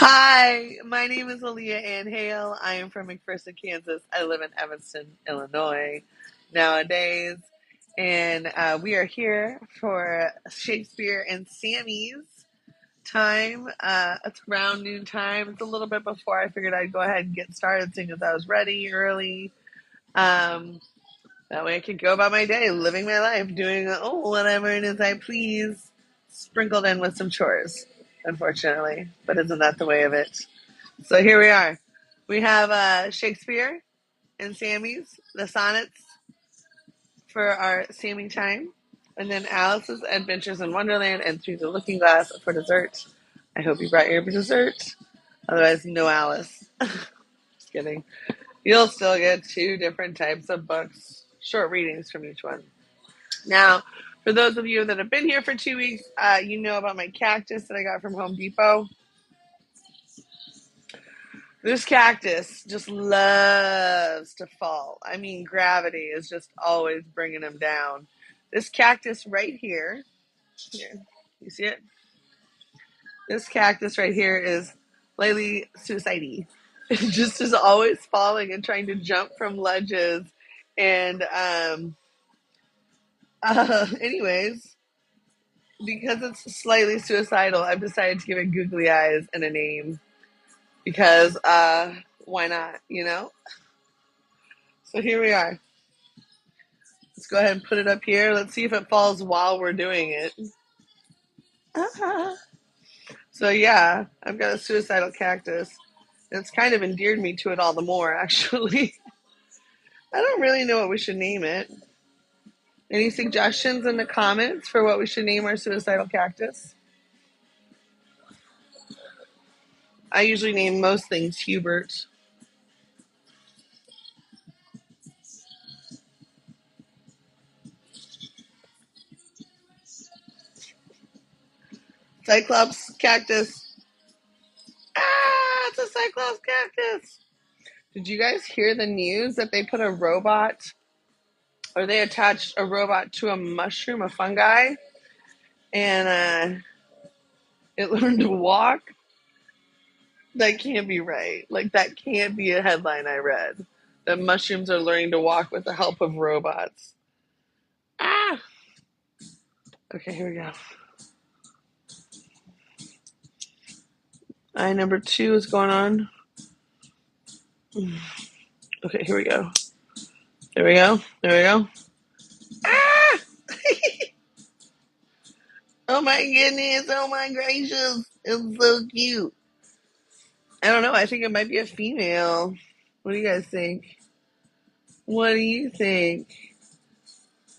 Hi, my name is Aaliyah Ann Hale. I am from McPherson, Kansas. I live in Evanston, Illinois nowadays. And we are here for Shakespeare and Sammy's time. It's around noon time. It's a little bit before. I figured I'd go ahead and get started seeing as I was ready early. Um, that way I could go about my day, living my life, doing whatever it is I please, sprinkled in with some chores, unfortunately. But isn't that the way of it? So here we are. We have Shakespeare and Sammy's, the sonnets for our Sammy time. And then Alice's Adventures in Wonderland and Through the Looking Glass for dessert. I hope you brought your dessert. Otherwise, no Alice. Just kidding. You'll still get two different types of books, short readings from each one. Now, for those of you that have been here for 2 weeks, you know about my cactus that I got from Home Depot. This cactus just loves to fall. I mean, gravity is just always bringing him down. This cactus right here, you see it? This cactus right here is lately suicide-y. It just is always falling and trying to jump from ledges. And anyways, because it's slightly suicidal, I've decided to give it googly eyes and a name. Because why not, you know? So here we are. Let's go ahead and put it up here. Let's see if it falls while we're doing it. So yeah, I've got a suicidal cactus. It's kind of endeared me to it all the more, actually. I don't really know what we should name it. Any suggestions in the comments for what we should name our suicidal cactus? I usually name most things Hubert. Cyclops cactus. Ah, it's a Cyclops cactus. Did you guys hear the news that they put a robot, or they attached a robot to a mushroom, a fungi, and it learned to walk? That can't be right. Like, that can't be a headline I read. That mushrooms are learning to walk with the help of robots. Ah! Okay, here we go. Eye number 2 is going on. Okay, here we go. There we go. There we go. Ah! Oh my goodness. Oh my gracious. It's so cute. I don't know. I think it might be a female. What do you guys think? What do you think?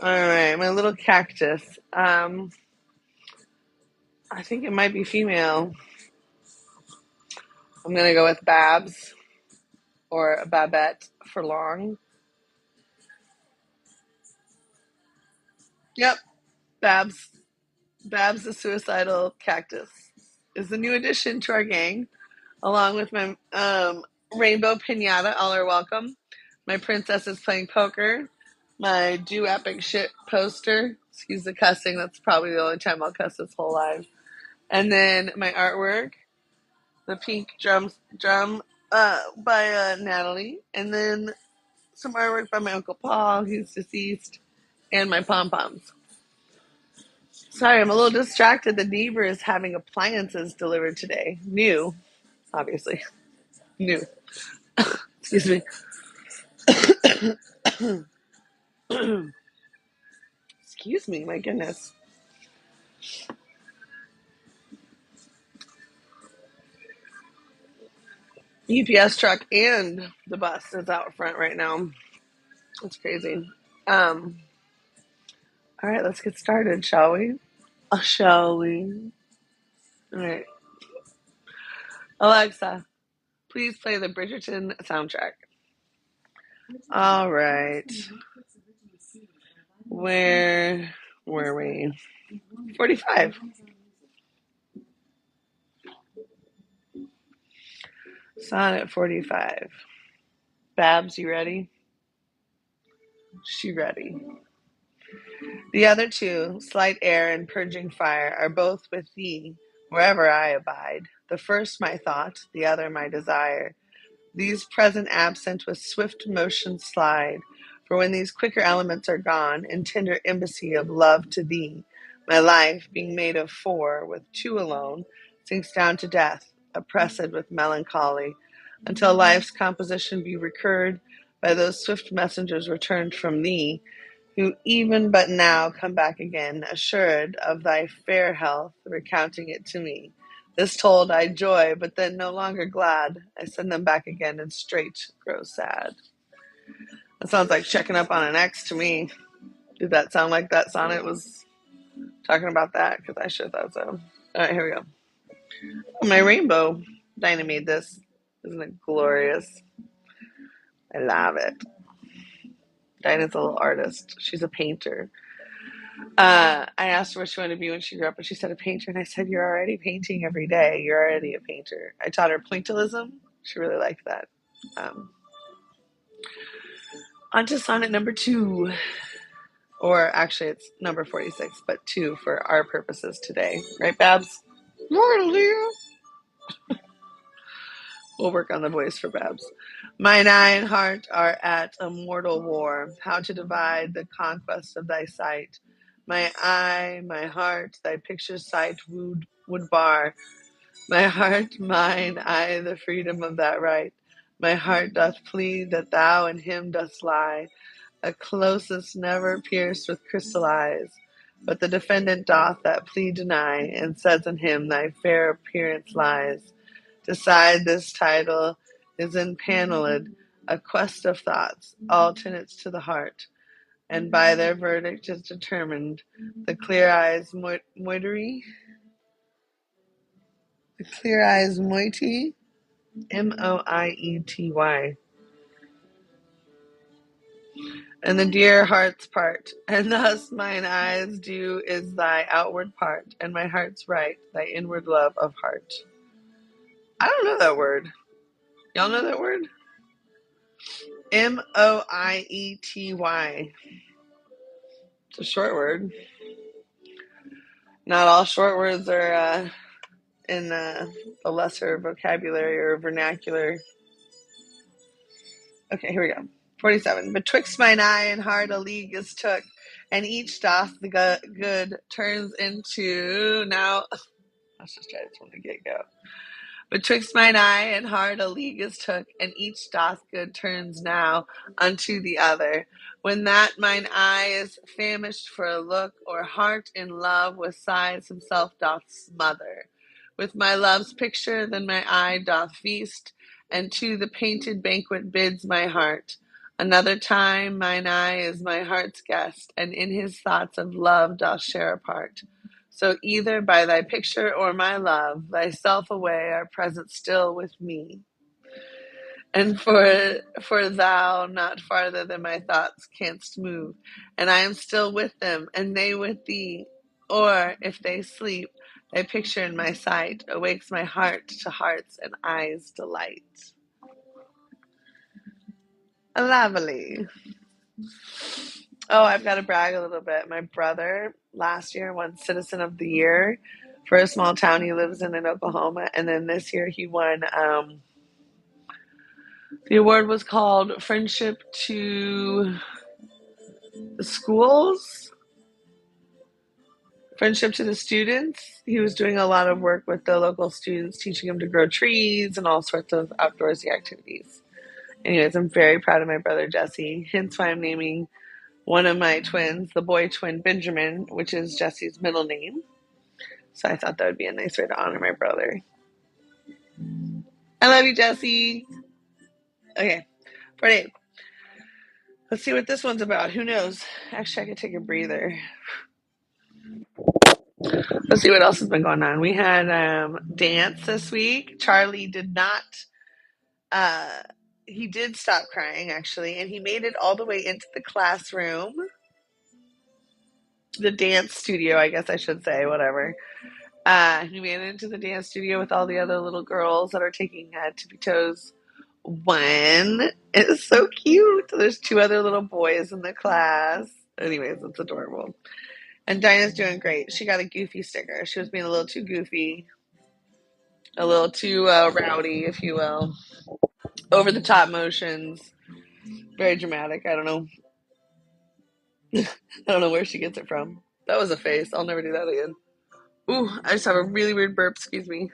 All right, my little cactus. I think it might be female. I'm gonna go with Babs or Babette for long. Yep, Babs. Babs the suicidal cactus is the new addition to our gang, along with my rainbow pinata. All are welcome. My princess is playing poker. My do epic shit poster. Excuse the cussing. That's probably the only time I'll cuss this whole life. And then my artwork, the pink drum by Natalie, and then some artwork by my Uncle Paul, who's deceased, and my pom poms. Sorry, I'm a little distracted. The neighbor is having appliances delivered today. New, obviously. New. Excuse me. Excuse me, my goodness. UPS truck and the bus is out front right now. It's crazy. Um, all right, let's get started, shall we? Shall we? All right. Alexa, please play the Bridgerton soundtrack. All right. Where were we? 45. Sonnet 45. Babs, you ready? She ready. The other two, slight air and purging fire, are both with thee. wherever I abide. The first my thought, the other my desire. These present absent with swift motion slide. For when these quicker elements are gone, in tender embassy of love to thee, my life, being made of four, with two alone, sinks down to death, oppressed with melancholy, until life's composition be recurred by those swift messengers returned from thee, who even but now come back again, assured of thy fair health, recounting it to me. This told I joy, but then no longer glad. I send them back again and straight grow sad. That sounds like checking up on an ex to me. Did that sound like that sonnet was talking about that? Because I sure thought so. All right, here we go. Oh, my rainbow. Dinah made this. Isn't it glorious? I love it. Dinah's a little artist. She's a painter. I asked her what she wanted to be when she grew up, and she said a painter. And I said, "You're already painting every day. You're already a painter." I taught her pointillism. She really liked that. On to sonnet number 2. Or actually, it's number 46, but 2 for our purposes today. Right, Babs? We'll work on the voice for Babs. Mine eye and heart are at a mortal war. How to divide the conquest of thy sight? My eye, my heart, thy picture sight would bar. My heart, mine, I, the freedom of that right. My heart doth plead that thou in him dost lie, a closest never pierced with crystal eyes. But the defendant doth that plea deny, and says in him thy fair appearance lies. Decide this title is empanelled, a quest of thoughts, all tenets to the heart, and by their verdict is determined the clear eyes moiety, Moiety, and the dear heart's part, and thus mine eyes do is thy outward part, and my heart's right, thy inward love of heart. I don't know that word. Y'all know that word? Moiety. It's a short word. Not all short words are in the lesser vocabulary or vernacular. Okay, here we go. 47. Betwixt mine eye and heart a league is took, and each doth the good turns into. Now, let's just try this one to get go. Betwixt mine eye and heart a league is took, and each doth good turns now unto the other. When that mine eye is famished for a look, or heart in love with sighs himself doth smother. With my love's picture then my eye doth feast, and to the painted banquet bids my heart. Another time mine eye is my heart's guest, and in his thoughts of love doth share a part. So either by thy picture or my love, thyself away are present still with me. And for thou not farther than my thoughts canst move, and I am still with them, and they with thee. Or if they sleep, thy picture in my sight awakes my heart to hearts and eyes' delight. Lovely. Oh, I've got to brag a little bit. My brother last year won Citizen of the Year for a small town he lives in Oklahoma, and then this year he won. The award was called Friendship to the Schools, Friendship to the Students. He was doing a lot of work with the local students, teaching them to grow trees and all sorts of outdoorsy activities. Anyways, I'm very proud of my brother Jesse, hence why I'm naming one of my twins, the boy twin Benjamin, which is Jesse's middle name. So I thought that would be a nice way to honor my brother. I love you, Jesse. Okay, 48. Let's see what this one's about. Who knows? Actually, I could take a breather. Let's see what else has been going on. We had dance this week. Charlie did not. He did stop crying, actually, and he made it all the way into the classroom. The dance studio, I guess I should say, whatever. He made it into the dance studio with all the other little girls that are taking Tippy Toes 1. It's so cute. There's 2 other little boys in the class. Anyways, it's adorable. And Dinah's doing great. She got a goofy sticker. She was being a little too goofy. a little too rowdy, if you will. Over the top motions, very dramatic. I don't know. I don't know where she gets it from. That was a face. I'll never do that again. Ooh, I just have a really weird burp. Excuse me.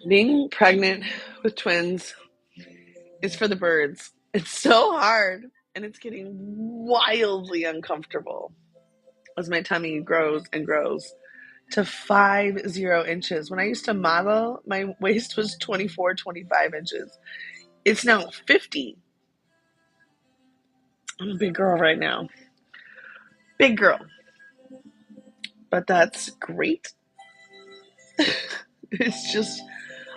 Being pregnant with twins is for the birds. It's so hard, and it's getting wildly uncomfortable as my tummy grows and grows to 50 inches. When I used to model, my waist was 24, 25 inches. It's now 50. I'm a big girl right now. Big girl. But that's great. It's just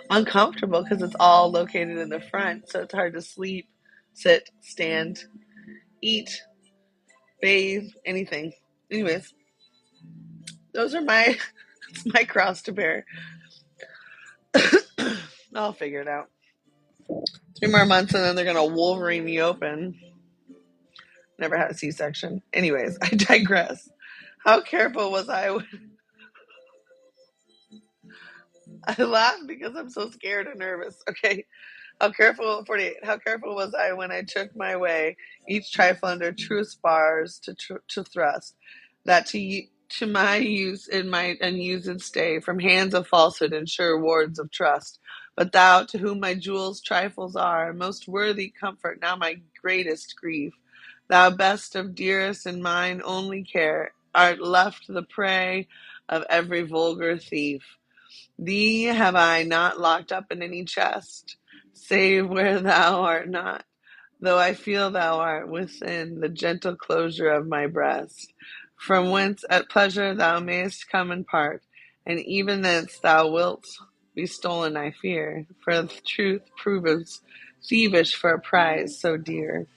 uncomfortable because it's all located in the front, so it's hard to sleep, sit, stand, eat, bathe, anything. Anyways, those are my my cross to bear. I'll figure it out. 3 more months and then they're gonna Wolverine me open. Never had a C-section. Anyways, I digress. How careful was I? I laugh because I'm so scared and nervous. Okay, 48. How careful was I when I took my way, each trifle under truth's bars to thrust, that to my use it might unused stay from hands of falsehood and sure wards of trust. But thou, to whom my jewels trifles are, most worthy comfort, now my greatest grief, thou best of dearest and mine only care, art left the prey of every vulgar thief. Thee have I not locked up in any chest, save where thou art not, though I feel thou art within the gentle closure of my breast, from whence at pleasure thou mayest come and part, and even thence thou wilt be stolen, I fear, for the truth proveth thievish for a prize so dear.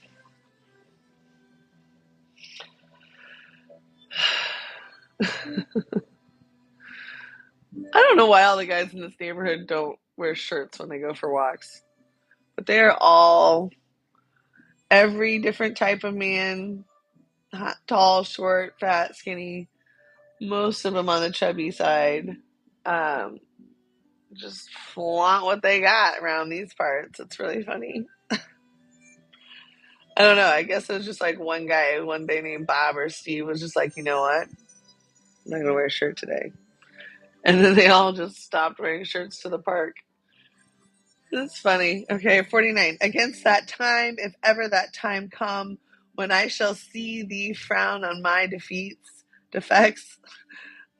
I don't know why all the guys in this neighborhood don't wear shirts when they go for walks, but they are all every different type of man, tall, short, fat, skinny, most of them on the chubby side. Um, just flaunt what they got around these parts. It's really funny. I don't know. I guess it was just like one guy one day named Bob or Steve was just like, you know what? I'm not going to wear a shirt today. And then they all just stopped wearing shirts to the park. It's funny. Okay, 49. Against that time, if ever that time come, when I shall see thee frown on my defects,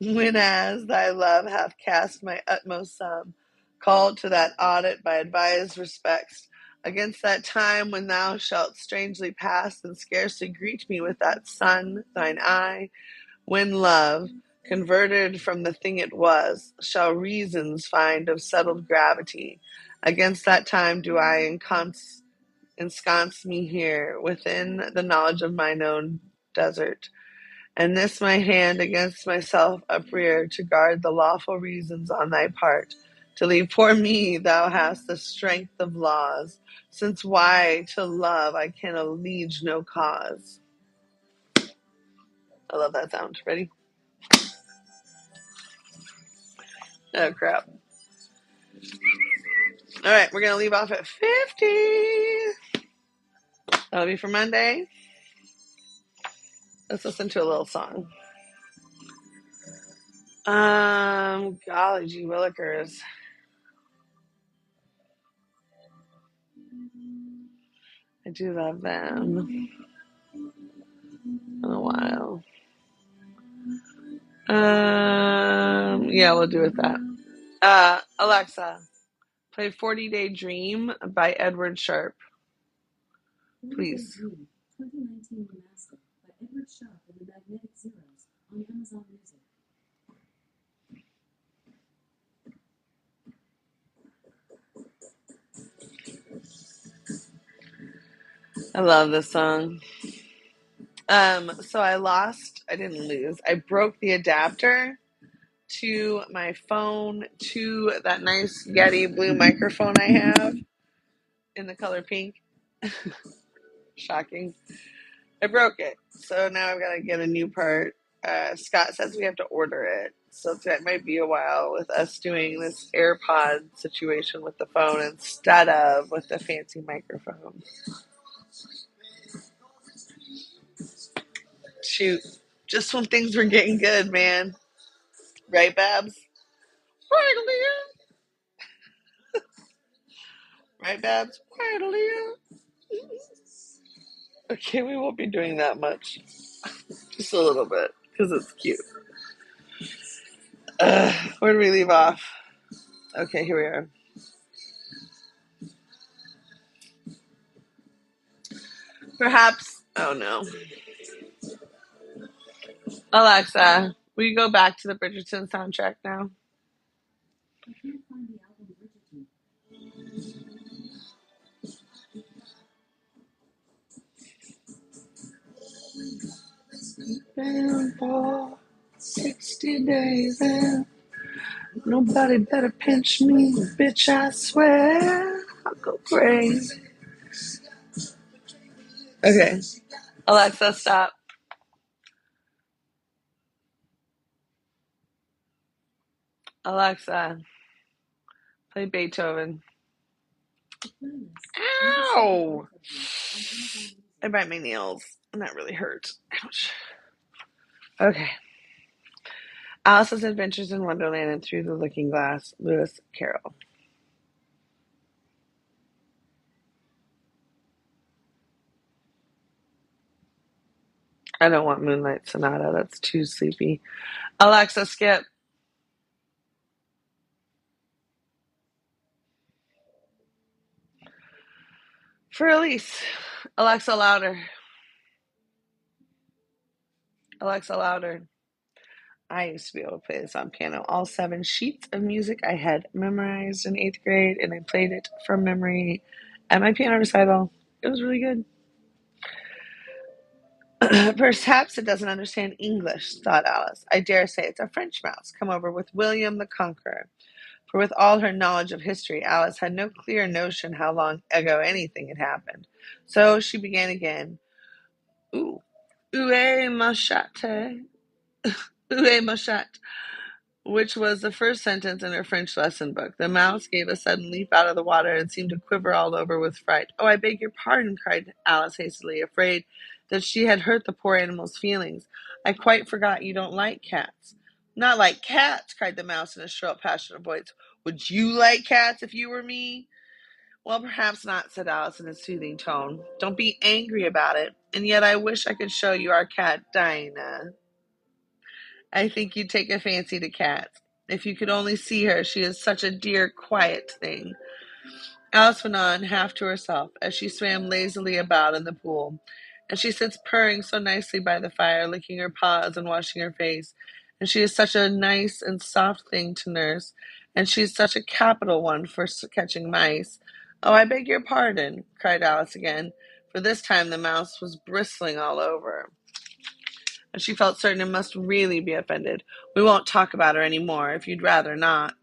when as thy love hath cast my utmost sum, called to that audit by advised respects, against that time when thou shalt strangely pass, and scarcely greet me with that sun, thine eye, when love, converted from the thing it was, shall reasons find of settled gravity, against that time do I ensconce me here, within the knowledge of mine own desert, and this my hand against myself uprear, to guard the lawful reasons on thy part, to leave poor me thou hast the strength of laws, since why to love I can allege no cause. I love that sound. Ready? Oh crap. Alright, we're gonna leave off at 50. That'll be for Monday. Let's listen to a little song. Golly gee willikers. I do love them. In a while. Yeah, we'll do it that. Alexa, play 40-Day Dream by Edward Sharpe, please. 2019 Remastered by Edward Sharpe and the Magnetic Zeros on Amazon Music. I love this song. So I didn't lose. I broke the adapter to my phone to that nice Yeti blue microphone I have in the color pink. Shocking. I broke it. So now I've got to get a new part. Scott says we have to order it. So that might be a while with us doing this AirPod situation with the phone instead of with the fancy microphone. Shoot. Just when things were getting good, man. Right, Babs? Right, Aaliyah? Right, Babs? Right, Aaliyah? Okay, we won't be doing that much. Just a little bit, because it's cute. Where did we leave off? Okay, here we are. Perhaps, oh no. Alexa, will you go back to the Bridgerton soundtrack now? Been for 60 days and nobody better pinch me, bitch, I swear I'll go crazy. Okay, Alexa, stop. Alexa, play Beethoven. Ow! I bite my nails, and that really hurts. Ouch. Okay. Alice's Adventures in Wonderland and Through the Looking Glass, Lewis Carroll. I don't want Moonlight Sonata. That's too sleepy. Alexa, skip. For Elise. Alexa, louder. Alexa, louder. I used to be able to play this on piano. All 7 sheets of music I had memorized in 8th grade, and I played it from memory at my piano recital. It was really good. Perhaps it doesn't understand English, thought Alice. I dare say it's a French mouse come over with William the Conqueror. For with all her knowledge of history, Alice had no clear notion how long ago anything had happened. So she began again. Ooh, où est ma chatte? Où est ma chatte? Which was the first sentence in her French lesson book. The mouse gave a sudden leap out of the water and seemed to quiver all over with fright. Oh, I beg your pardon, cried Alice hastily, afraid that she had hurt the poor animal's feelings. I quite forgot you don't like cats. Not like cats, cried the mouse in a shrill, passionate voice. Would you like cats if you were me? Well, perhaps not, said Alice in a soothing tone. Don't be angry about it. And yet I wish I could show you our cat, Dinah. I think you'd take a fancy to cats. If you could only see her, she is such a dear, quiet thing. Alice went on, half to herself, as she swam lazily about in the pool. And she sits purring so nicely by the fire, licking her paws and washing her face. And she is such a nice and soft thing to nurse. And she is such a capital one for catching mice. Oh, I beg your pardon, cried Alice again, for this time the mouse was bristling all over. And she felt certain it must really be offended. We won't talk about her any more, if you'd rather not.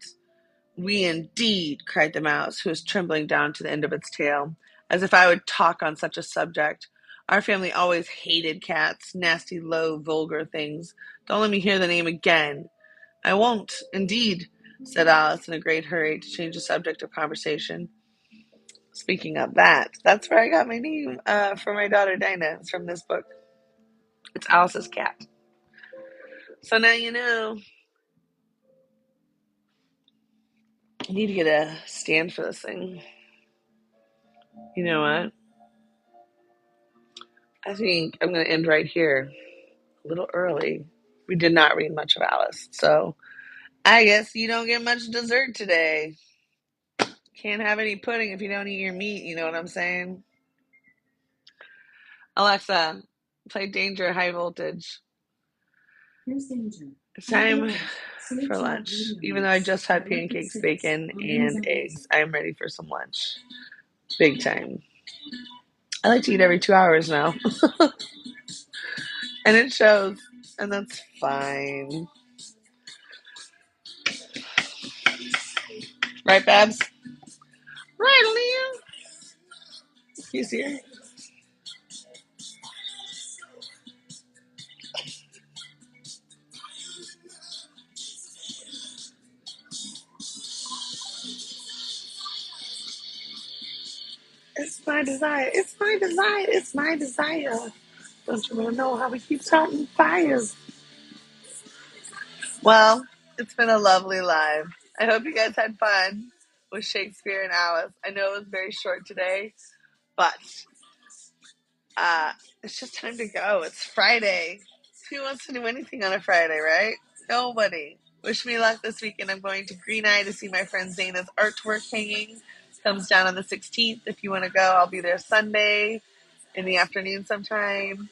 We indeed, cried the mouse, who was trembling down to the end of its tail. As if I would talk on such a subject. Our family always hated cats, nasty, low, vulgar things. Don't let me hear the name again. I won't, indeed, said Alice in a great hurry to change the subject of conversation. Speaking of that, that's where I got my name for my daughter Dinah. It's from this book. It's Alice's cat. So now you know. I need to get a stand for this thing. You know what? I think I'm going to end right here. A little early. We did not read much of Alice, so I guess you don't get much dessert today. Can't have any pudding if you don't eat your meat, you know what I'm saying? Alexa, play Danger High Voltage. Here's Danger. It's time for lunch. Even though I just had pancakes, bacon, and eggs, I'm ready for some lunch. Big time. I like to eat every 2 hours now. And it shows. And that's fine. Right, Babs? Right, Liam? He's here. my desire. It's my desire. It's my desire. Don't you want to know how we keep starting fires? Well, it's been a lovely live. I hope you guys had fun with Shakespeare and Alice. I know it was very short today, but uh, it's just time to go. It's Friday. Who wants to do anything on a Friday, right? Nobody. Wish me luck this weekend. I'm going to Green Eye to see my friend Zaina's artwork hanging. Comes down on the 16th. If you want to go, I'll be there Sunday in the afternoon sometime.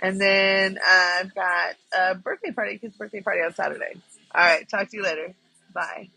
And then I've got a birthday party, kid's birthday party on Saturday. All right, talk to you later. Bye.